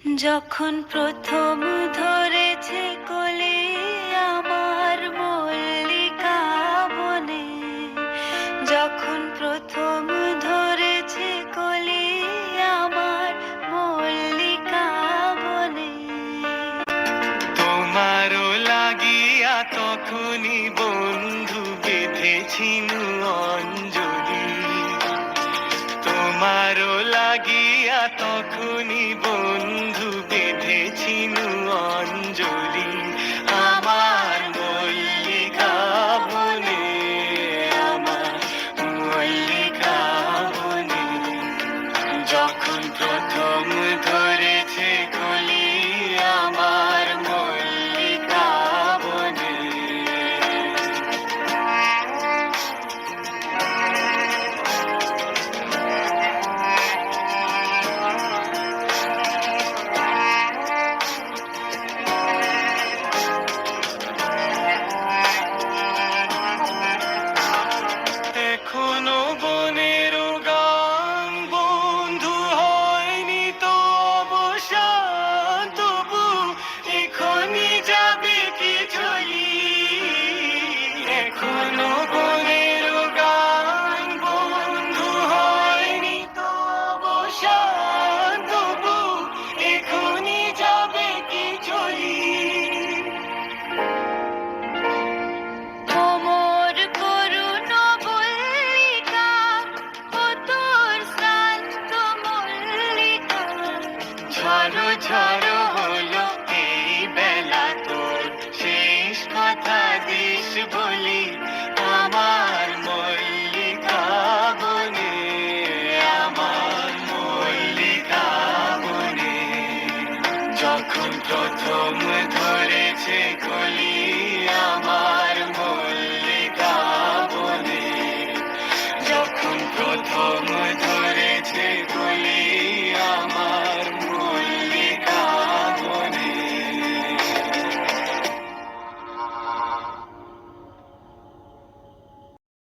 যখন প্রথম ধরেছে কলি আমার মল্লিকা বনে, যখন প্রথম ধরেছে কলি আমার মল্লিকা বনে। তোমারও লাগিয়া তখনই বন্ধু বেঁধেছিনু অঞ্জলি, তোমারও লাগিয়া তখনই বন্ধু বেঁধেছিনু অঞ্জলি। আমার মল্লিকা বনে, আমার মল্লিকা বনে, যখন প্রথম ধরেছে কলি আমার মল্লিকা বনে। এখনো বনের গান বন্ধু হয়নি তো অবসান, তবু এখনই যাবে কি চলি। এখনো বনের গান বন্ধু হয়নি তো অবসান, তবু এখনই যাবে কি চলি। কোমর করুণ মল্লিকা, ও তোর শ্রান্ত মল্লিকা। ঝড়ো ঝড়ো হলো এই বেলা, তোর শেষ কথা দিস বলি। আমার মল্লিকা বনে, আমার মল্লিকা বনে, যখন প্রথম ধরেছে কলি